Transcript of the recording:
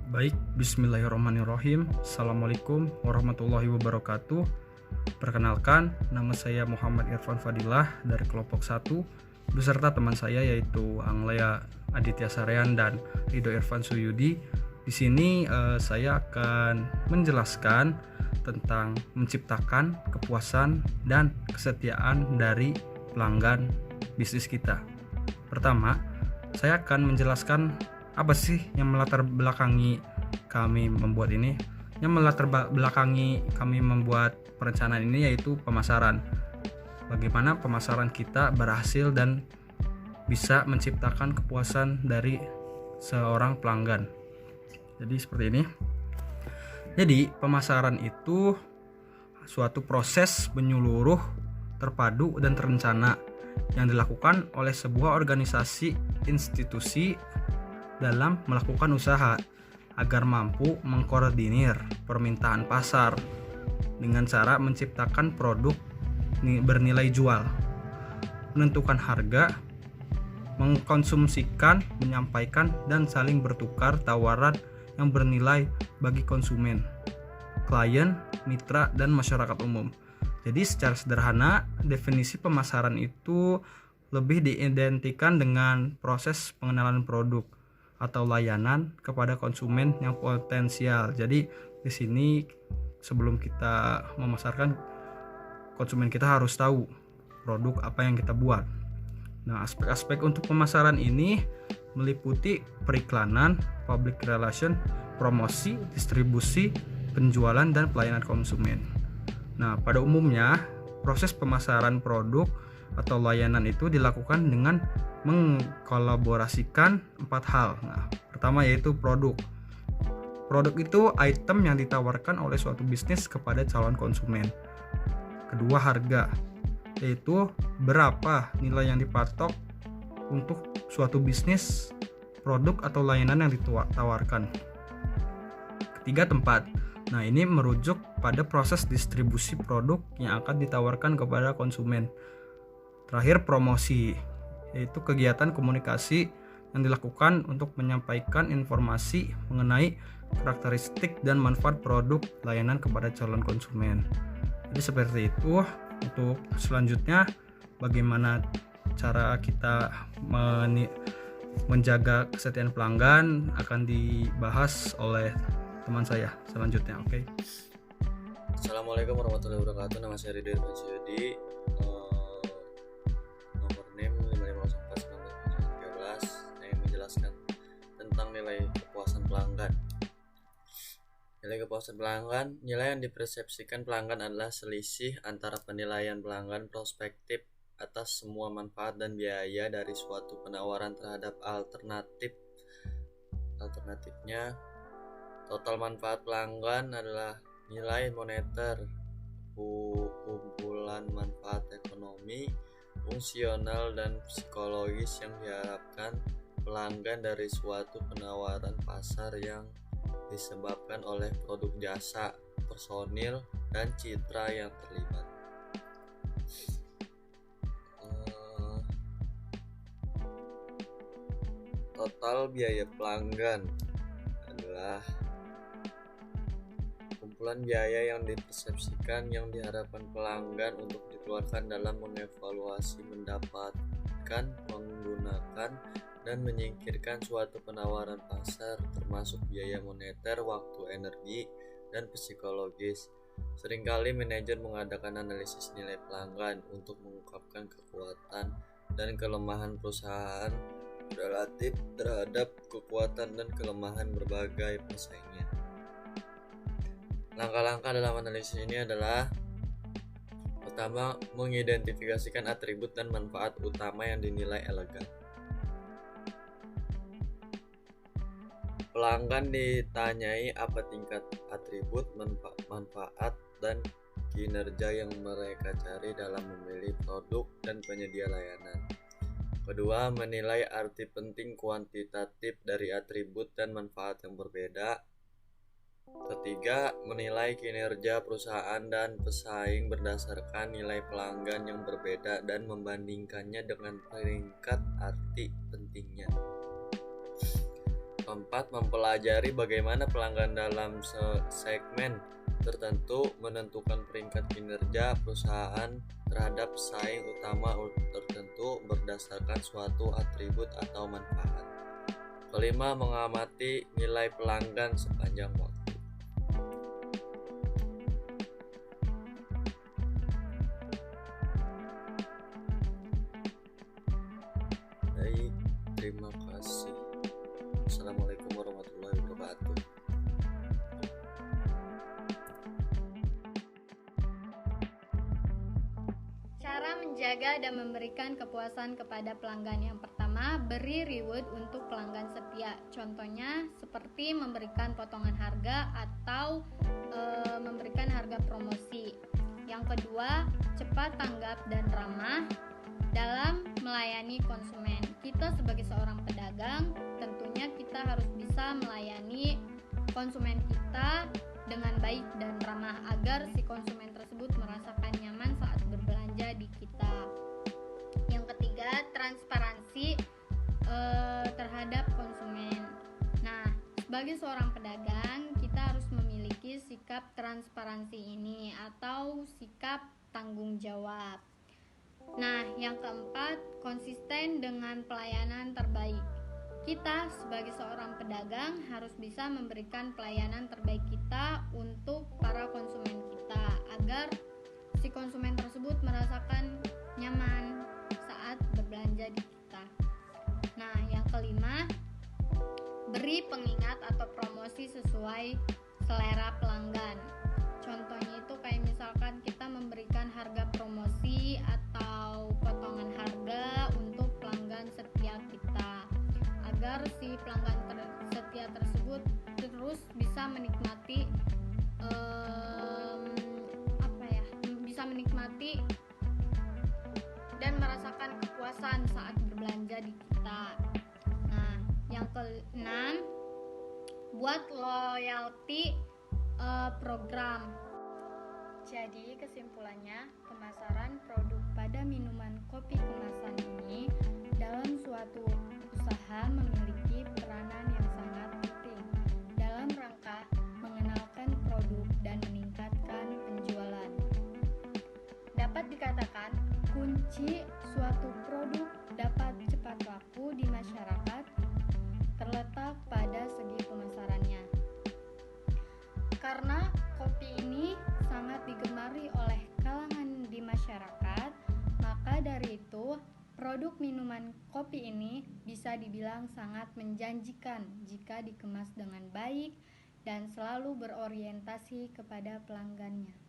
Baik, bismillahirrahmanirrahim. Assalamualaikum warahmatullahi wabarakatuh. Perkenalkan, nama saya Muhammad Irfan Fadilah dari kelompok 1 beserta teman saya yaitu Anglea Aditya Sarean dan Rido Irfan Suyudi. Di sini saya akan menjelaskan tentang menciptakan kepuasan dan kesetiaan dari pelanggan bisnis kita. Pertama, saya akan menjelaskan apa sih yang melatar belakangi kami membuat ini. Yang melatar belakangi kami membuat perencanaan ini yaitu pemasaran. Bagaimana pemasaran kita berhasil dan bisa menciptakan kepuasan dari seorang pelanggan. Jadi seperti ini. Jadi pemasaran itu suatu proses menyeluruh, terpadu dan terencana yang dilakukan oleh sebuah organisasi institusi dalam melakukan usaha agar mampu mengkoordinir permintaan pasar dengan cara menciptakan produk bernilai jual, menentukan harga, mengkonsumsikan, menyampaikan dan saling bertukar tawaran yang bernilai bagi konsumen, klien, mitra dan masyarakat umum. Jadi secara sederhana definisi pemasaran itu lebih diidentikan dengan proses pengenalan produk atau layanan kepada konsumen yang potensial. Jadi di sini sebelum kita memasarkan, konsumen kita harus tahu produk apa yang kita buat. Nah, aspek-aspek untuk pemasaran ini meliputi periklanan, public relation, promosi, distribusi, penjualan dan pelayanan konsumen. Nah, pada umumnya proses pemasaran produk atau layanan itu dilakukan dengan mengkolaborasikan 4 hal. Nah, pertama yaitu produk. Produk itu item yang ditawarkan oleh suatu bisnis kepada calon konsumen. Kedua, harga, yaitu berapa nilai yang dipatok untuk suatu bisnis, produk atau layanan yang ditawarkan. Ketiga, tempat. Nah, ini merujuk pada proses distribusi produk yang akan ditawarkan kepada konsumen. Terakhir, promosi, yaitu kegiatan komunikasi yang dilakukan untuk menyampaikan informasi mengenai karakteristik dan manfaat produk layanan kepada calon konsumen. Jadi seperti itu. Untuk selanjutnya, bagaimana cara kita menjaga kesetiaan pelanggan akan dibahas oleh teman saya selanjutnya. Oke. Assalamualaikum warahmatullahi wabarakatuh. Nama saya Rido Irfan Suyudi. Nomor NIM 5041913. Saya menjelaskan tentang nilai kepuasan pelanggan. Nilai kepuasan pelanggan, nilai yang dipersepsikan pelanggan adalah selisih antara penilaian pelanggan prospektif atas semua manfaat dan biaya dari suatu penawaran terhadap alternatifnya. Total manfaat pelanggan adalah nilai moneter, kumpulan manfaat ekonomi, fungsional dan psikologis yang diharapkan pelanggan dari suatu penawaran pasar yang disebabkan oleh produk, jasa, personil, dan citra yang terlibat. Total biaya pelanggan adalah kumpulan biaya yang dipersepsikan yang diharapkan pelanggan untuk dikeluarkan dalam mengevaluasi, mendapatkan, menggunakan, dan menyingkirkan suatu penawaran pasar, termasuk biaya moneter, waktu, energi, dan psikologis. Seringkali manajer mengadakan analisis nilai pelanggan untuk mengungkapkan kekuatan dan kelemahan perusahaan relatif terhadap kekuatan dan kelemahan berbagai pesaingnya. Langkah-langkah dalam analisis ini adalah: pertama, mengidentifikasikan atribut dan manfaat utama yang dinilai elegan. Pelanggan ditanyai apa tingkat atribut, manfaat, dan kinerja yang mereka cari dalam memilih produk dan penyedia layanan. Kedua, menilai arti penting kuantitatif dari atribut dan manfaat yang berbeda. Ketiga, menilai kinerja perusahaan dan pesaing berdasarkan nilai pelanggan yang berbeda dan membandingkannya dengan peringkat arti pentingnya. keempat, mempelajari bagaimana pelanggan dalam segmen tertentu menentukan peringkat kinerja perusahaan terhadap saing utama tertentu berdasarkan suatu atribut atau manfaat. Kelima, mengamati nilai pelanggan sepanjang waktu. Baik, terima kasih. Assalamualaikum warahmatullahi wabarakatuh. Cara menjaga dan memberikan kepuasan kepada pelanggan. Yang pertama, beri reward untuk pelanggan setia. Contohnya seperti memberikan potongan harga atau memberikan harga promosi. Yang kedua, cepat tanggap dan ramah dalam melayani konsumen. Kita sebagai seorang pedagang, tentunya kita harus bisa melayani konsumen kita dengan baik dan ramah agar si konsumen tersebut merasakan nyaman saat berbelanja di kita. Yang ketiga, transparansi terhadap konsumen. Nah, sebagai seorang pedagang, kita harus memiliki sikap transparansi ini atau sikap tanggung jawab. Nah, yang keempat, konsisten dengan pelayanan terbaik. Kita sebagai seorang pedagang harus bisa memberikan pelayanan terbaik kita untuk para konsumen kita agar si konsumen tersebut merasakan nyaman saat berbelanja di kita. Nah, yang kelima, beri pengingat atau promosi sesuai selera pelanggan. Contohnya itu kayak misalkan kita memberikan harga promosi atau potongan harga untuk pelanggan setia kita agar si pelanggan setia tersebut terus bisa menikmati dan merasakan kepuasan saat berbelanja di kita. Nah, yang keenam, buat loyalty program. Jadi kesimpulannya, pemasaran produk pada minuman kopi kemasan ini dalam suatu usaha memiliki peranan yang sangat penting dalam rangka mengenalkan produk dan meningkatkan penjualan. Dapat dikatakan, kunci suatu produk dapat cepat laku di masyarakat terletak pada segi pemasarannya. Karena kopi ini sangat digemari oleh kalangan di masyarakat, maka dari itu produk minuman kopi ini bisa dibilang sangat menjanjikan jika dikemas dengan baik dan selalu berorientasi kepada pelanggannya.